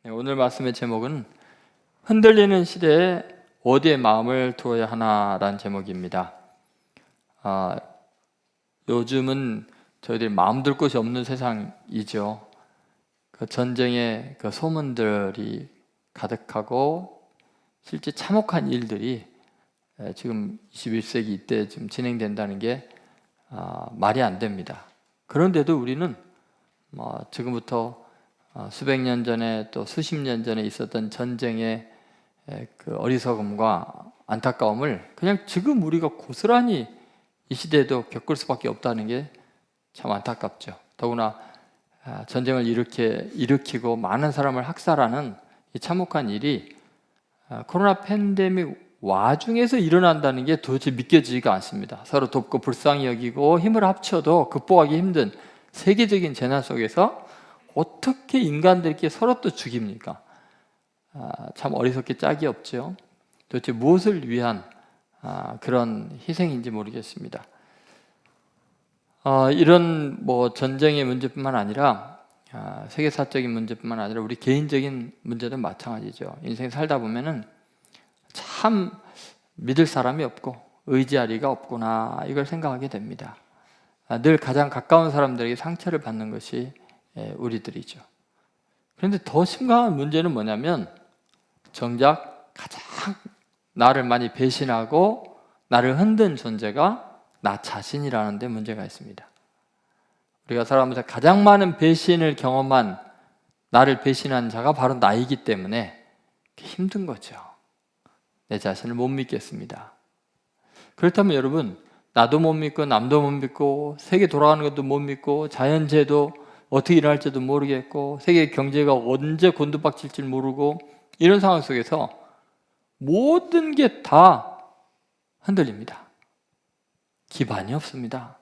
오늘 말씀의 제목은 흔들리는 시대에 어디에 마음을 두어야 하나라는 제목입니다. 요즘은 저희들이 마음 둘 곳이 없는 세상이죠. 그 전쟁의 그 소문들이 가득하고 실제 참혹한 일들이 지금 21세기 이때 지금 진행된다는 게 말이 안 됩니다. 그런데도 우리는 지금부터 수백 년 전에 또 수십 년 전에 있었던 전쟁의 그 어리석음과 안타까움을 그냥 지금 우리가 고스란히 이 시대에도 겪을 수밖에 없다는 게 참 안타깝죠. 더구나 전쟁을 일으키고 많은 사람을 학살하는 이 참혹한 일이 코로나 팬데믹 와중에서 일어난다는 게 도대체 믿겨지지가 않습니다. 서로 돕고 불쌍히 여기고 힘을 합쳐도 극복하기 힘든 세계적인 재난 속에서 어떻게 인간들끼리 서로 또 죽입니까? 참 어리석게 짝이 없죠. 도대체 무엇을 위한 그런 희생인지 모르겠습니다. 이런 전쟁의 문제뿐만 아니라 세계사적인 문제뿐만 아니라 우리 개인적인 문제도 마찬가지죠. 인생 살다 보면은 참 믿을 사람이 없고 의지할 리가 없구나 이걸 생각하게 됩니다. 늘 가장 가까운 사람들에게 상처를 받는 것이 우리들이죠. 그런데 더 심각한 문제는 뭐냐면 정작 가장 나를 많이 배신하고 나를 흔든 존재가 나 자신이라는 데 문제가 있습니다. 우리가 살아가면서 가장 많은 배신을 경험한 나를 배신한 자가 바로 나이기 때문에 힘든 거죠. 내 자신을 못 믿겠습니다. 그렇다면 여러분, 나도 못 믿고 남도 못 믿고 세계 돌아가는 것도 못 믿고 자연재해도 어떻게 일어날지도 모르겠고 세계 경제가 언제 곤두박질지 모르고 이런 상황 속에서 모든 게 다 흔들립니다. 기반이 없습니다.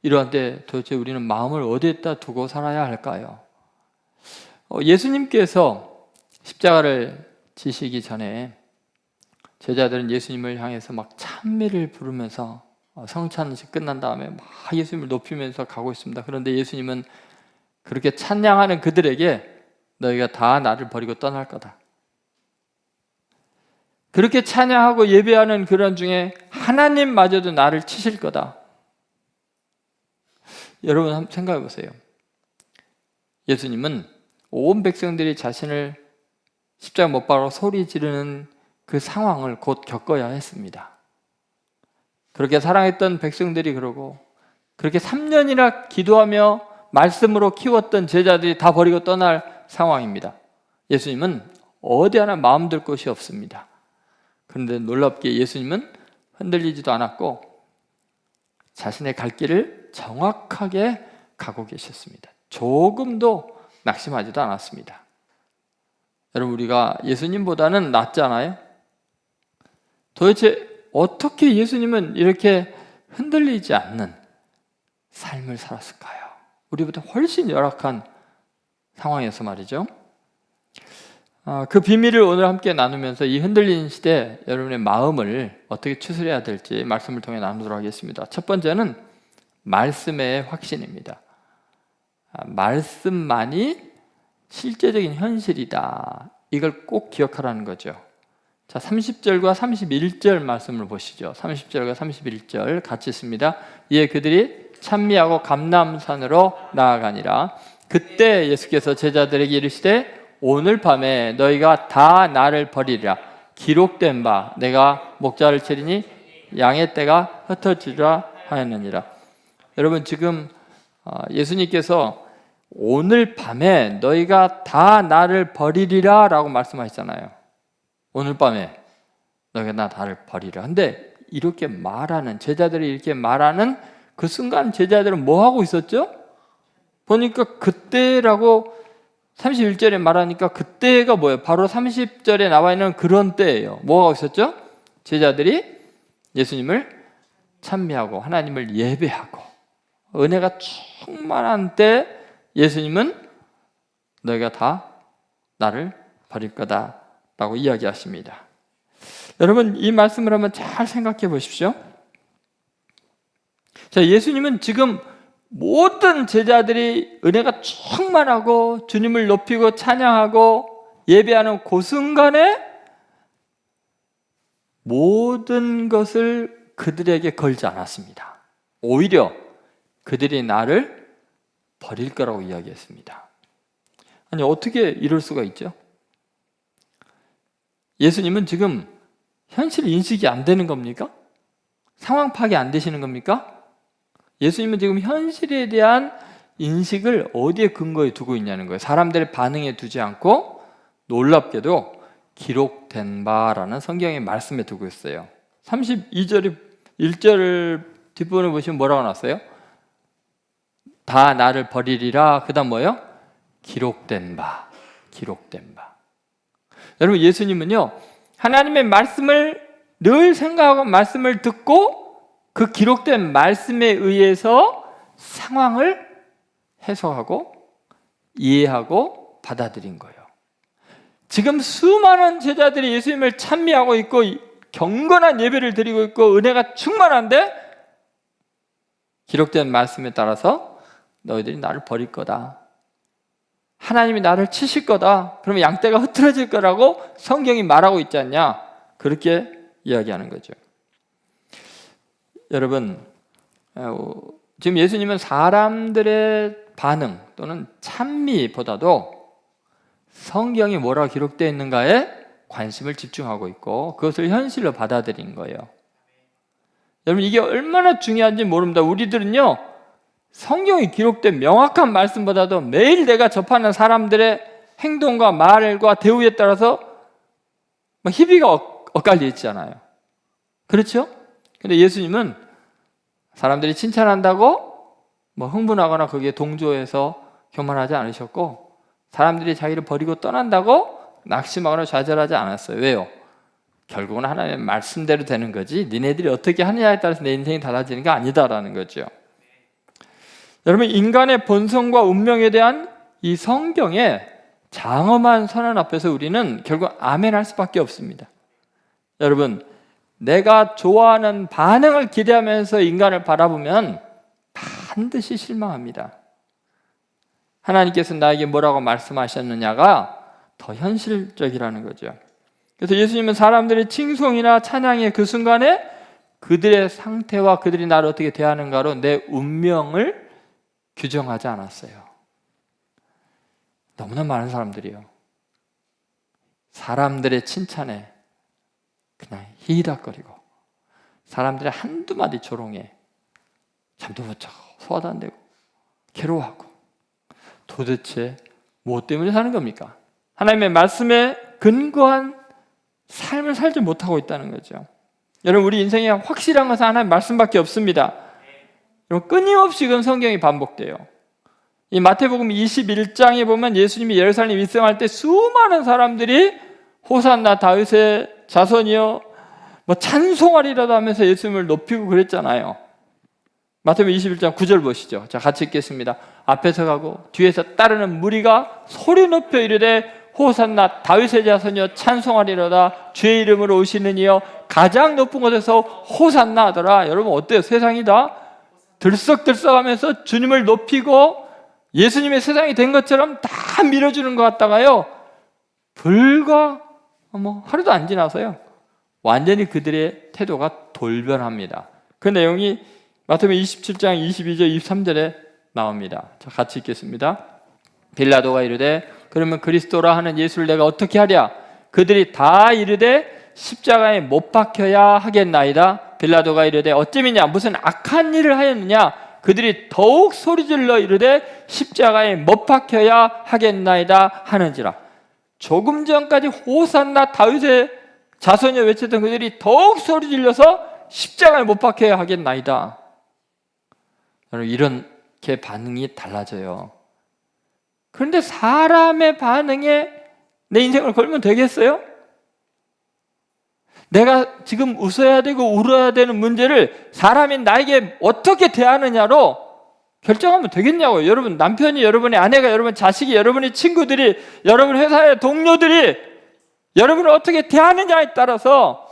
이러한 때 도대체 우리는 마음을 어디에다 두고 살아야 할까요? 예수님께서 십자가를 지시기 전에 제자들은 예수님을 향해서 막 찬미를 부르면서 성찬식 끝난 다음에 막 예수님을 높이면서 가고 있습니다. 그런데 예수님은 그렇게 찬양하는 그들에게 너희가 다 나를 버리고 떠날 거다. 그렇게 찬양하고 예배하는 그런 중에 하나님마저도 나를 치실 거다. 여러분 한번 생각해 보세요. 예수님은 온 백성들이 자신을 십자가 못 박아 소리 지르는 그 상황을 곧 겪어야 했습니다. 그렇게 사랑했던 백성들이 그러고 그렇게 3년이나 기도하며 말씀으로 키웠던 제자들이 다 버리고 떠날 상황입니다. 예수님은 어디 하나 마음 들 곳이 없습니다. 그런데 놀랍게 예수님은 흔들리지도 않았고 자신의 갈 길을 정확하게 가고 계셨습니다. 조금도 낙심하지도 않았습니다. 여러분, 우리가 예수님보다는 낫잖아요? 도대체 어떻게 예수님은 이렇게 흔들리지 않는 삶을 살았을까요? 우리보다 훨씬 열악한 상황에서 말이죠. 그 비밀을 오늘 함께 나누면서 이 흔들리는 시대 여러분의 마음을 어떻게 추스려야 될지 말씀을 통해 나누도록 하겠습니다. 첫 번째는 말씀의 확신입니다. 말씀만이 실제적인 현실이다. 이걸 꼭 기억하라는 거죠. 자, 30절과 31절 말씀을 보시죠. 30절과 31절 같이 있습니다. 이에 그들이 찬미하고 감람산으로 나아가니라. 그때 예수께서 제자들에게 이르시되 오늘 밤에 너희가 다 나를 버리리라. 기록된 바 내가 목자를 치리니 양의 떼가 흩어지리라 하였느니라. 여러분, 지금 예수님께서 오늘 밤에 너희가 다 나를 버리리라 라고 말씀하셨잖아요. 오늘 밤에 너희가 나를 버리라. 근데 이렇게 말하는 제자들이 이렇게 말하는 그 순간 제자들은 뭐 하고 있었죠? 보니까 그때라고 31절에 말하니까 그때가 뭐예요? 바로 30절에 나와 있는 그런 때예요. 뭐 하고 있었죠? 제자들이 예수님을 찬미하고 하나님을 예배하고 은혜가 충만한 때 예수님은 너희가 다 나를 버릴 거다 라고 이야기하십니다. 여러분, 이 말씀을 한번 잘 생각해 보십시오. 자, 예수님은 지금 모든 제자들이 은혜가 충만하고 주님을 높이고 찬양하고 예배하는 그 순간에 모든 것을 그들에게 걸지 않았습니다. 오히려 그들이 나를 버릴 거라고 이야기했습니다. 아니, 어떻게 이럴 수가 있죠? 예수님은 지금 현실 인식이 안 되는 겁니까? 상황 파악이 안 되시는 겁니까? 예수님은 지금 현실에 대한 인식을 어디에 근거에 두고 있냐는 거예요. 사람들의 반응에 두지 않고 놀랍게도 기록된 바라는 성경의 말씀에 두고 있어요. 32절 1절 뒷부분을 보시면 뭐라고 나왔어요? 다 나를 버리리라. 그 다음 뭐예요? 기록된 바. 기록된 바. 여러분, 예수님은요, 하나님의 말씀을 늘 생각하고 말씀을 듣고 그 기록된 말씀에 의해서 상황을 해석하고 이해하고 받아들인 거예요. 지금 수많은 제자들이 예수님을 찬미하고 있고 경건한 예배를 드리고 있고 은혜가 충만한데 기록된 말씀에 따라서 너희들이 나를 버릴 거다, 하나님이 나를 치실 거다, 그러면 양떼가 흐트러질 거라고 성경이 말하고 있지 않냐, 그렇게 이야기하는 거죠. 여러분, 지금 예수님은 사람들의 반응 또는 찬미보다도 성경이 뭐라고 기록되어 있는가에 관심을 집중하고 있고 그것을 현실로 받아들인 거예요. 여러분, 이게 얼마나 중요한지 모릅니다. 우리들은요, 성경이 기록된 명확한 말씀보다도 매일 내가 접하는 사람들의 행동과 말과 대우에 따라서 희비가 엇갈려 있잖아요. 그렇죠? 근데 예수님은 사람들이 칭찬한다고 흥분하거나 거기에 동조해서 교만하지 않으셨고, 사람들이 자기를 버리고 떠난다고 낙심하거나 좌절하지 않았어요. 왜요? 결국은 하나님의 말씀대로 되는 거지 니네들이 어떻게 하느냐에 따라서 내 인생이 달라지는 게 아니다라는 거죠. 여러분, 인간의 본성과 운명에 대한 이 성경의 장엄한 선언 앞에서 우리는 결국 아멘 할 수밖에 없습니다. 여러분, 내가 좋아하는 반응을 기대하면서 인간을 바라보면 반드시 실망합니다. 하나님께서 나에게 뭐라고 말씀하셨느냐가 더 현실적이라는 거죠. 그래서 예수님은 사람들의 칭송이나 찬양의 그 순간에 그들의 상태와 그들이 나를 어떻게 대하는가로 내 운명을 규정하지 않았어요. 너무나 많은 사람들이요, 사람들의 칭찬에 그냥 히히닥거리고 사람들의 한두 마디 조롱에 잠도 못 자고 소화도 안 되고 괴로워하고, 도대체 무엇 때문에 사는 겁니까? 하나님의 말씀에 근거한 삶을 살지 못하고 있다는 거죠. 여러분, 우리 인생에 확실한 것은 하나님의 말씀밖에 없습니다. 여러분, 끊임없이 지금 성경이 반복돼요. 이 마태복음 21장에 보면 예수님이 예루살렘 입성할 때 수많은 사람들이 호산나 다윗의 자손이여 찬송하리라도 하면서 예수님을 높이고 그랬잖아요. 마태복음 21장 9절 보시죠. 자, 같이 읽겠습니다. 앞에서 가고 뒤에서 따르는 무리가 소리 높여 이르되 호산나 다윗의 자손이여 찬송하리로다, 주의 이름으로 오시는 이여 가장 높은 곳에서 호산나 하더라. 여러분, 어때요? 세상이 다 들썩들썩하면서 주님을 높이고 예수님의 세상이 된 것처럼 다 밀어주는 것 같다가요, 불과 하루도 안 지나서요 완전히 그들의 태도가 돌변합니다. 그 내용이 마태복음 27장 22절 23절에 나옵니다. 자, 같이 읽겠습니다. 빌라도가 이르되 그러면 그리스도라 하는 예수를 내가 어떻게 하랴? 그들이 다 이르되 십자가에 못 박혀야 하겠나이다. 빌라도가 이르되 어찌미냐? 무슨 악한 일을 하였느냐? 그들이 더욱 소리질러 이르되 십자가에 못 박혀야 하겠나이다 하는지라. 조금 전까지 호산나 다윗의 자손이여 외쳤던 그들이 더욱 소리질러서 십자가에 못 박혀야 하겠나이다. 여러분, 이렇게 반응이 달라져요. 그런데 사람의 반응에 내 인생을 걸면 되겠어요? 내가 지금 웃어야 되고 울어야 되는 문제를 사람이 나에게 어떻게 대하느냐로 결정하면 되겠냐고요. 여러분, 남편이, 여러분의 아내가, 여러분 자식이, 여러분의 친구들이, 여러분 회사의 동료들이 여러분을 어떻게 대하느냐에 따라서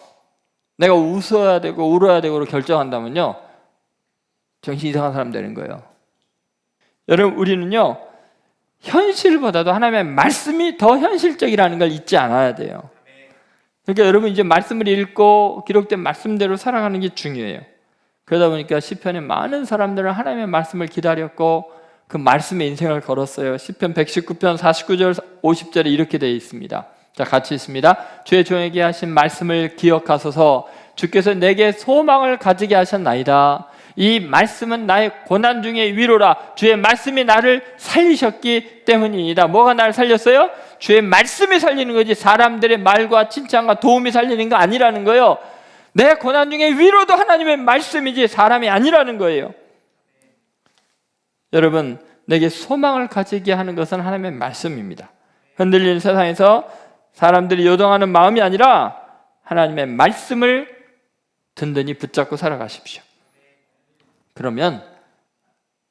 내가 웃어야 되고 울어야 되고로 결정한다면요, 정신 이상한 사람 되는 거예요. 여러분, 우리는요, 현실보다도 하나님의 말씀이 더 현실적이라는 걸 잊지 않아야 돼요. 그러니까 여러분 이제 말씀을 읽고 기록된 말씀대로 살아가는 게 중요해요. 그러다 보니까 시편에 많은 사람들은 하나님의 말씀을 기다렸고 그 말씀의 인생을 걸었어요. 시편 119편 49절 50절에 이렇게 되어 있습니다. 자, 같이 있습니다. 주의 종에게 하신 말씀을 기억하소서. 주께서 내게 소망을 가지게 하셨나이다. 이 말씀은 나의 고난 중의 위로라. 주의 말씀이 나를 살리셨기 때문이다. 뭐가 나를 살렸어요? 주의 말씀이 살리는 거지 사람들의 말과 칭찬과 도움이 살리는 거 아니라는 거예요. 내 고난 중의 위로도 하나님의 말씀이지 사람이 아니라는 거예요. 여러분, 내게 소망을 가지게 하는 것은 하나님의 말씀입니다. 흔들리는 세상에서 사람들이 요동하는 마음이 아니라 하나님의 말씀을 든든히 붙잡고 살아가십시오. 그러면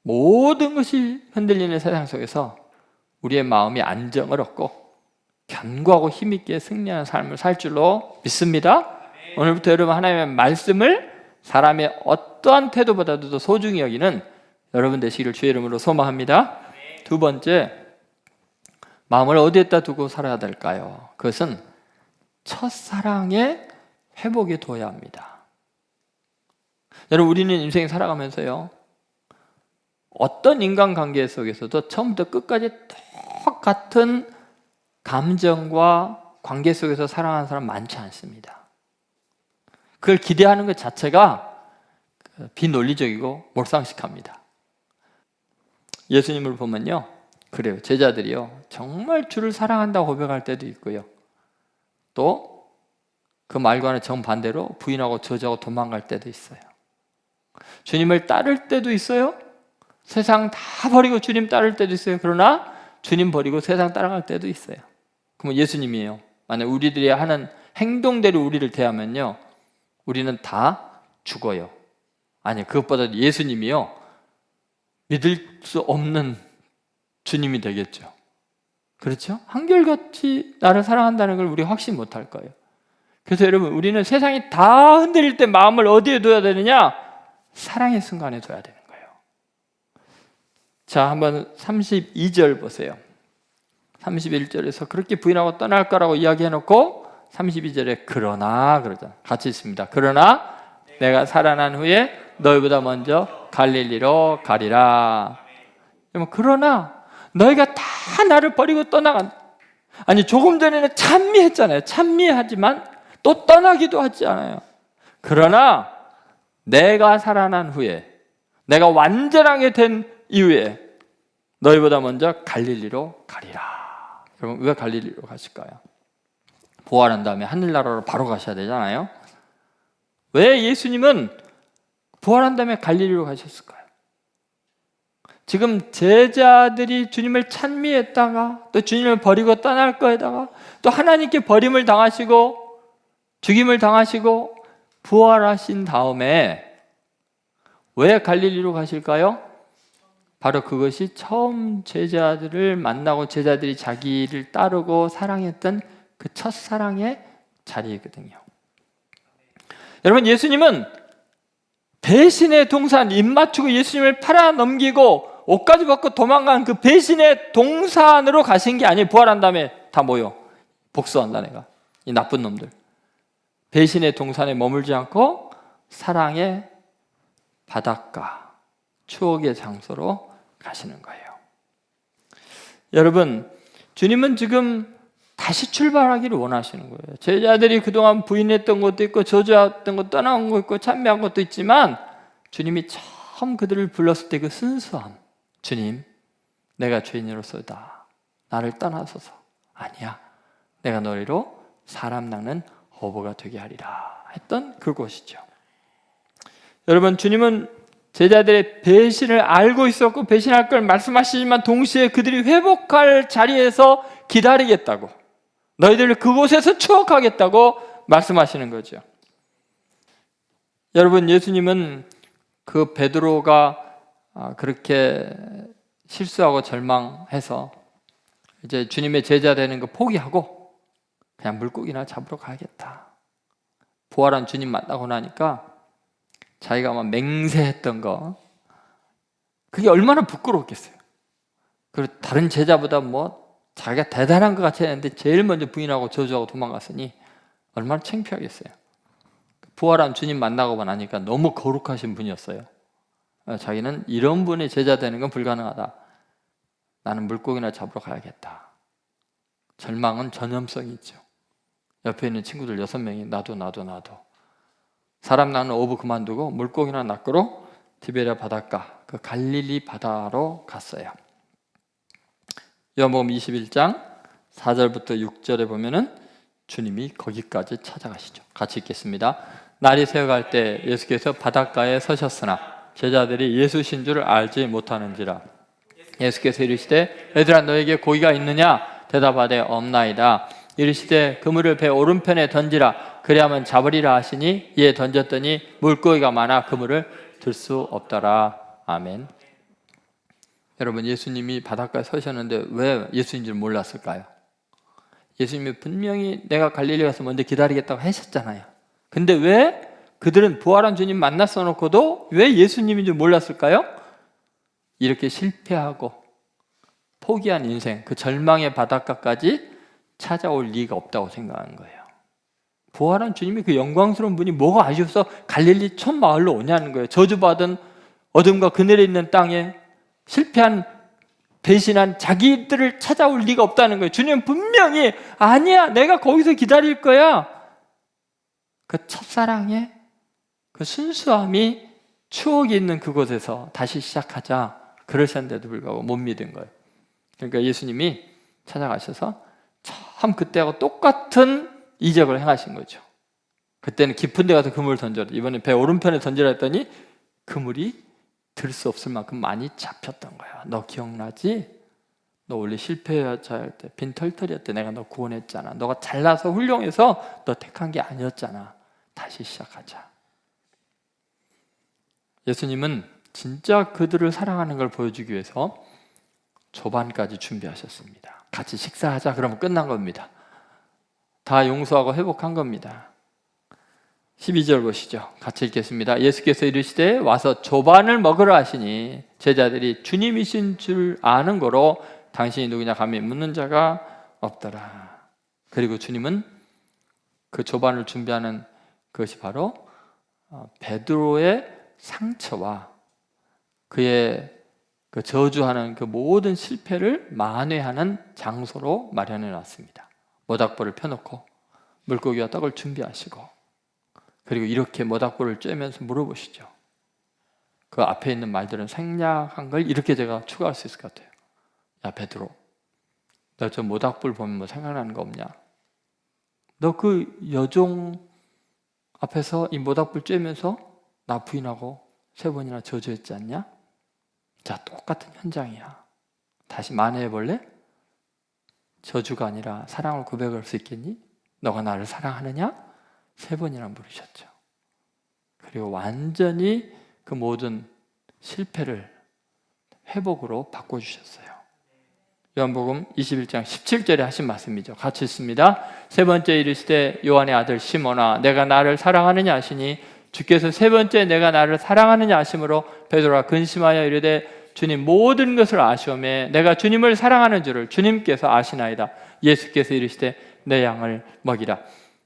모든 것이 흔들리는 세상 속에서 우리의 마음이 안정을 얻고 견고하고 힘있게 승리하는 삶을 살 줄로 믿습니다. 오늘부터 여러분 하나님의 말씀을 사람의 어떠한 태도보다도 더 소중히 여기는 여러분 되시기를 주의 이름으로 소망합니다. 두 번째, 마음을 어디에다 두고 살아야 될까요? 그것은 첫사랑의 회복에 둬야 합니다. 여러분, 우리는 인생 살아가면서요, 어떤 인간관계 속에서도 처음부터 끝까지 똑같은 감정과 관계 속에서 살아가는 사람 많지 않습니다. 그걸 기대하는 것 자체가 비논리적이고 몰상식합니다. 예수님을 보면요, 그래요. 제자들이요, 정말 주를 사랑한다고 고백할 때도 있고요, 또 그 말과는 정반대로 부인하고 저주하고 도망갈 때도 있어요. 주님을 따를 때도 있어요. 세상 다 버리고 주님 따를 때도 있어요. 그러나 주님 버리고 세상 따라갈 때도 있어요. 그럼 예수님이에요. 만약 우리들이 하는 행동대로 우리를 대하면요, 우리는 다 죽어요. 아니, 그것보다 예수님이요, 믿을 수 없는 주님이 되겠죠. 그렇죠? 한결같이 나를 사랑한다는 걸 우리 확신 못할 거예요. 그래서 여러분, 우리는 세상이 다 흔들릴 때 마음을 어디에 둬야 되느냐? 사랑의 순간에 둬야 되는 거예요. 자, 한번 32절 보세요. 31절에서 그렇게 부인하고 떠날 거라고 이야기해놓고 32절에 그러나 그러잖아요. 같이 있습니다. 그러나 내가 살아난 후에 너희보다 먼저 갈릴리로 가리라. 그러나 너희가 다 나를 버리고 떠나간, 아니 조금 전에는 찬미했잖아요. 찬미하지만 또 떠나기도 하지 않아요. 그러나 내가 살아난 후에, 내가 완전하게 된 이후에 너희보다 먼저 갈릴리로 가리라. 여러분, 왜 갈릴리로 가실까요? 부활한 다음에 하늘나라로 바로 가셔야 되잖아요. 왜 예수님은 부활한 다음에 갈릴리로 가셨을까요? 지금 제자들이 주님을 찬미했다가 또 주님을 버리고 떠날 거에다가 또 하나님께 버림을 당하시고 죽임을 당하시고 부활하신 다음에 왜 갈릴리로 가실까요? 바로 그것이 처음 제자들을 만나고 제자들이 자기를 따르고 사랑했던 그 첫사랑의 자리이거든요. 여러분, 예수님은 배신의 동산, 입 맞추고 예수님을 팔아넘기고 옷까지 벗고 도망간 그 배신의 동산으로 가신 게 아니에요. 부활한 다음에 다 모여 복수한다. 내가 이 나쁜 놈들. 배신의 동산에 머물지 않고 사랑의 바닷가, 추억의 장소로 가시는 거예요. 여러분, 주님은 지금 다시 출발하기를 원하시는 거예요. 제자들이 그동안 부인했던 것도 있고 저주했던 것도 떠나온 것도 있고 찬미한 것도 있지만 주님이 처음 그들을 불렀을 때 그 순수함, 주님, 내가 죄인으로서다. 나를 떠나소서. 아니야, 내가 너희로 사람 낚는 어부가 되게 하리라 했던 그곳이죠. 여러분, 주님은 제자들의 배신을 알고 있었고 배신할 걸 말씀하시지만 동시에 그들이 회복할 자리에서 기다리겠다고, 너희들을 그곳에서 추억하겠다고 말씀하시는 거죠. 여러분, 예수님은 그 베드로가 그렇게 실수하고 절망해서 이제 주님의 제자 되는 거 포기하고 그냥 물고기나 잡으러 가야겠다. 부활한 주님 만나고 나니까 자기가 막 맹세했던 거, 그게 얼마나 부끄러웠겠어요. 그리고 다른 제자보다 자기가 대단한 것 같이 했는데 제일 먼저 부인하고 저주하고 도망갔으니 얼마나 창피하겠어요. 부활한 주님 만나고 나니까 너무 거룩하신 분이었어요. 자기는 이런 분의 제자 되는 건 불가능하다. 나는 물고기나 잡으러 가야겠다. 절망은 전염성이 있죠. 옆에 있는 친구들 6명이 나도. 사람 낳는 어부 그만두고 물고기나 낚으러 디베랴 바닷가, 그 갈릴리 바다로 갔어요. 요한복음 21장 4절부터 6절에 보면은 주님이 거기까지 찾아가시죠. 같이 읽겠습니다. 날이 새어갈 때 예수께서 바닷가에 서셨으나 제자들이 예수신 줄 알지 못하는지라. 예수께서 이르시되 얘들아 너에게 고기가 있느냐? 대답하되 없나이다. 이르시되 그물을 배 오른편에 던지라. 그리하면 잡으리라 하시니 이에 던졌더니 물고기가 많아 그물을 들 수 없더라. 아멘. 여러분, 예수님이 바닷가에 서셨는데 왜 예수인 줄 몰랐을까요? 예수님이 분명히 내가 갈릴리 가서 먼저 기다리겠다고 하셨잖아요. 근데 왜 그들은 부활한 주님 만났어 놓고도 왜 예수님인 줄 몰랐을까요? 이렇게 실패하고 포기한 인생, 그 절망의 바닷가까지 찾아올 리가 없다고 생각하는 거예요. 부활한 주님이 그 영광스러운 분이 뭐가 아쉬워서 갈릴리 촌 마을로 오냐는 거예요. 저주받은 어둠과 그늘에 있는 땅에 실패한 배신한 자기들을 찾아올 리가 없다는 거예요. 주님은 분명히 아니야, 내가 거기서 기다릴 거야. 그 첫사랑의 그 순수함이 추억이 있는 그곳에서 다시 시작하자 그러셨는데도 불구하고 못 믿은 거예요. 그러니까 예수님이 찾아가셔서 참 그때하고 똑같은 이적을 행하신 거죠. 그때는 깊은 데 가서 그물을 던져라. 이번에 배 오른편에 던지라 했더니 그물이 들 수 없을 만큼 많이 잡혔던 거야. 너 기억나지? 너 원래 실패자 할 때 빈털털이었대. 내가 너 구원했잖아. 너가 잘나서 훌륭해서 너 택한 게 아니었잖아. 다시 시작하자. 예수님은 진짜 그들을 사랑하는 걸 보여주기 위해서 조반까지 준비하셨습니다. 같이 식사하자 그러면 끝난 겁니다. 다 용서하고 회복한 겁니다. 12절 보시죠. 같이 읽겠습니다. 예수께서 이르시되 와서 조반을 먹으라 하시니 제자들이 주님이신 줄 아는 거로 당신이 누구냐 감히 묻는 자가 없더라. 그리고 주님은 그 조반을 준비하는 그것이 바로 베드로의 상처와 그의 그 저주하는 그 모든 실패를 만회하는 장소로 마련해 놨습니다. 모닥불을 펴놓고 물고기와 떡을 준비하시고, 그리고 이렇게 모닥불을 쬐면서 물어보시죠. 그 앞에 있는 말들은 생략한 걸 이렇게 제가 추가할 수 있을 것 같아요. 야 베드로, 너 저 모닥불 보면 뭐 생각나는 거 없냐? 너 그 여종 앞에서 이 모닥불 쬐면서 나 부인하고 3번이나 저주했지 않냐? 자, 똑같은 현장이야. 다시 만회해 볼래? 저주가 아니라 사랑을 고백할 수 있겠니? 너가 나를 사랑하느냐? 3번이나 물으셨죠. 그리고 완전히 그 모든 실패를 회복으로 바꿔주셨어요. 요한복음 21장 17절에 하신 말씀이죠. 같이 읽습니다. 3번째 이르시되 요한의 아들 시몬아 내가 나를 사랑하느냐 하시니 주께서 3번째 내가 나를 사랑하느냐 하심으로 베드로가 근심하여 이르되 주님 모든 것을 아시오매 내가 주님을 사랑하는 줄을 주님께서 아시나이다. 예수께서 이르시되 내 양을 먹이라.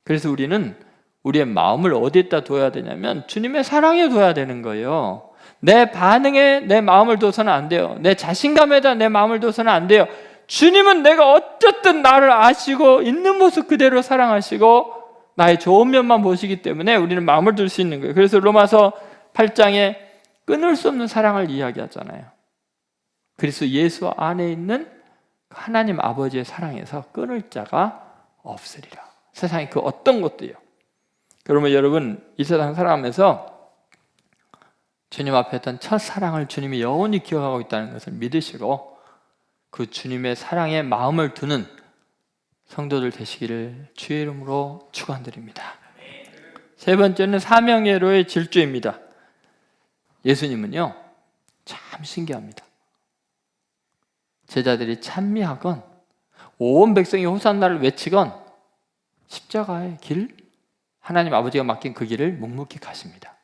그래서 우리는 우리의 마음을 어디에다 둬야 되냐면 주님의 사랑에 둬야 되는 거예요. 내 반응에 내 마음을 둬서는 안 돼요. 내 자신감에다 내 마음을 둬서는 안 돼요. 주님은 내가 어쨌든 나를 아시고 있는 모습 그대로 사랑하시고 나의 좋은 면만 보시기 때문에 우리는 마음을 둘 수 있는 거예요. 그래서 로마서 8장에 끊을 수 없는 사랑을 이야기하잖아요. 그래서 예수 안에 있는 하나님 아버지의 사랑에서 끊을 자가 없으리라. 세상에 그 어떤 것도요. 그러면 여러분 이 세상 살아가면서 주님 앞에 했던 첫 사랑을 주님이 영원히 기억하고 있다는 것을 믿으시고 그 주님의 사랑에 마음을 두는 성도들 되시기를 주의 이름으로 축원드립니다. 3번째는 사명예로의 질주입니다. 예수님은요 참 신기합니다. 제자들이 찬미하건 온 백성이 호산나를 외치건 십자가의 길, 하나님 아버지가 맡긴 그 길을 묵묵히 가십니다.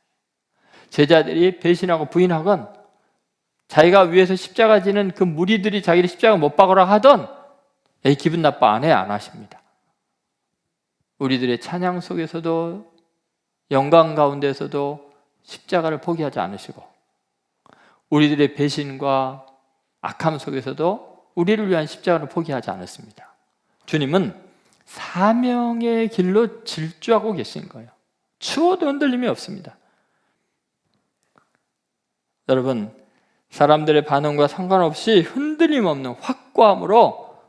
제자들이 배신하고 부인하건 자기가 위에서 십자가 지는 그 무리들이 자기를 십자가 못 박으라 하던 에이 기분 나빠 안 하십니다. 우리들의 찬양 속에서도 영광 가운데서도 십자가를 포기하지 않으시고 우리들의 배신과 악함 속에서도 우리를 위한 십자가를 포기하지 않았습니다. 주님은 사명의 길로 질주하고 계신 거예요. 추워도 흔들림이 없습니다. 여러분, 사람들의 반응과 상관없이 흔들림 없는 확고함으로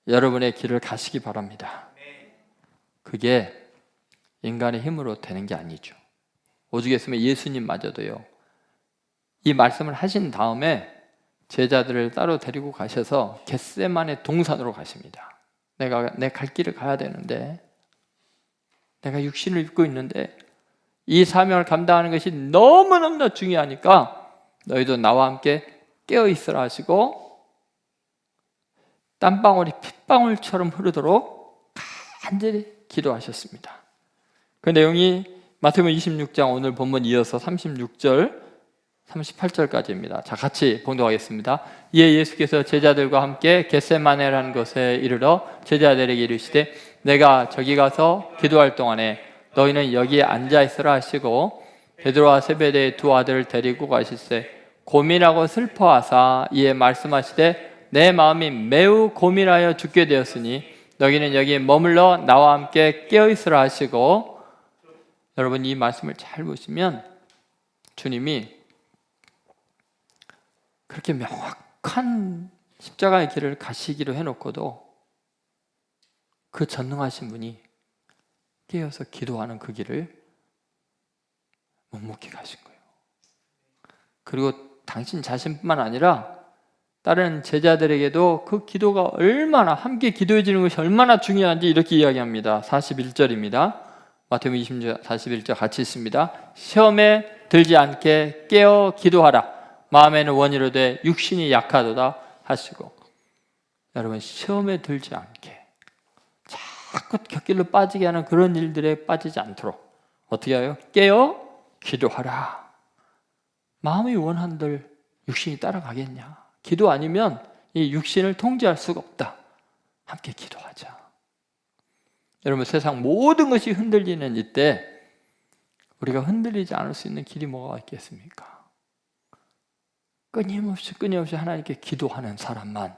여러분의 길을 가시기 바랍니다. 그게 인간의 힘으로 되는 게 아니죠. 오죽했으면 예수님마저도요, 이 말씀을 하신 다음에 제자들을 따로 데리고 가셔서 겟세마네 동산으로 가십니다. 내가 내 갈 길을 가야 되는데, 내가 육신을 입고 있는데 이 사명을 감당하는 것이 너무너무나 중요하니까 너희도 나와 함께 깨어 있으라 하시고 땀방울이 핏방울처럼 흐르도록 간절히 기도하셨습니다. 그 내용이 마태복음 26장 오늘 본문 이어서 36절 38절까지입니다. 자, 같이 봉독하겠습니다. 이에 예수께서 제자들과 함께 겟세마네라는 곳에 이르러 제자들에게 이르시되 내가 저기 가서 기도할 동안에 너희는 여기에 앉아 있으라 하시고 베드로와 세베대의 두 아들을 데리고 가실세 고민하고 슬퍼하사 이에 말씀하시되 내 마음이 매우 고민하여 죽게 되었으니 너희는 여기에 머물러 나와 함께 깨어 있으라 하시고, 여러분 이 말씀을 잘 보시면 주님이 그렇게 명확한 십자가의 길을 가시기로 해놓고도 그 전능하신 분이 깨어서 기도하는 그 길을 묵묵히 가신 거예요. 그리고 당신 자신뿐만 아니라 다른 제자들에게도 그 기도가 얼마나 함께 기도해 주는 것이 얼마나 중요한지 이렇게 이야기합니다. 41절입니다. 마태복음 20절 41절 같이 있습니다. 시험에 들지 않게 깨어 기도하라. 마음에는 원이로되 육신이 약하도다 하시고. 여러분 시험에 들지 않게 자꾸 곁길로 빠지게 하는 그런 일들에 빠지지 않도록 어떻게 해요? 깨어 기도하라. 마음이 원한들 육신이 따라가겠냐? 기도 아니면 이 육신을 통제할 수가 없다. 함께 기도하자. 여러분 세상 모든 것이 흔들리는 이때 우리가 흔들리지 않을 수 있는 길이 뭐가 있겠습니까? 끊임없이 하나님께 기도하는 사람만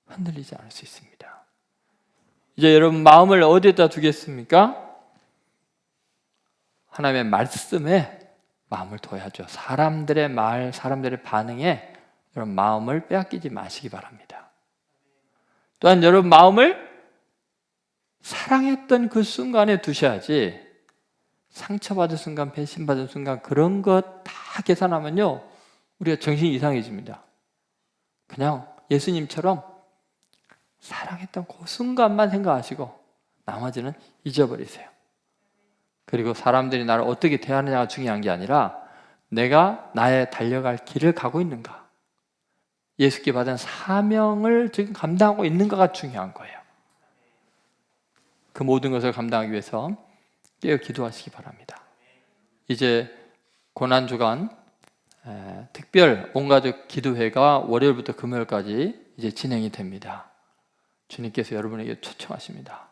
흔들리지 않을 수 있습니다. 이제 여러분 마음을 어디에다 두겠습니까? 하나님의 말씀에 마음을 둬야죠. 사람들의 말, 사람들의 반응에 여러분 마음을 빼앗기지 마시기 바랍니다. 또한 여러분 마음을 사랑했던 그 순간에 두셔야지 상처받은 순간, 배신받은 순간 그런 것 다 계산하면요 우리가 정신이 이상해집니다. 그냥 예수님처럼 사랑했던 그 순간만 생각하시고 나머지는 잊어버리세요. 그리고 사람들이 나를 어떻게 대하느냐가 중요한 게 아니라 내가 나의 달려갈 길을 가고 있는가, 예수께 받은 사명을 지금 감당하고 있는가가 중요한 거예요. 그 모든 것을 감당하기 위해서 깨어 기도하시기 바랍니다. 이제 고난주간 특별 온가족 기도회가 월요일부터 금요일까지 이제 진행이 됩니다. 주님께서 여러분에게 초청하십니다.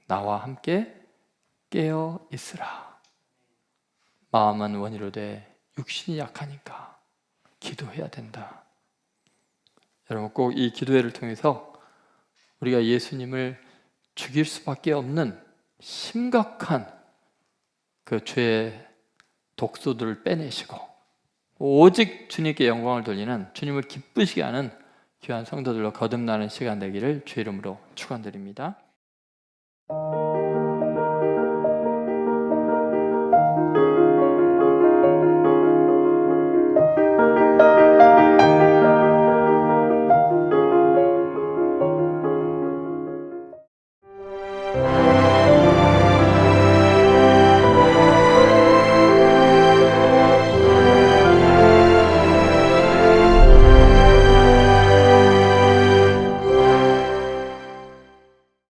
나와 함께 깨어 있으라. 마음은 원이로되 육신이 약하니까 기도해야 된다. 여러분 꼭 이 기도회를 통해서 우리가 예수님을 죽일 수밖에 없는 심각한 그 죄의 독소들을 빼내시고 오직 주님께 영광을 돌리는, 주님을 기쁘시게 하는 귀한 성도들로 거듭나는 시간 되기를 주의 이름으로 축원드립니다.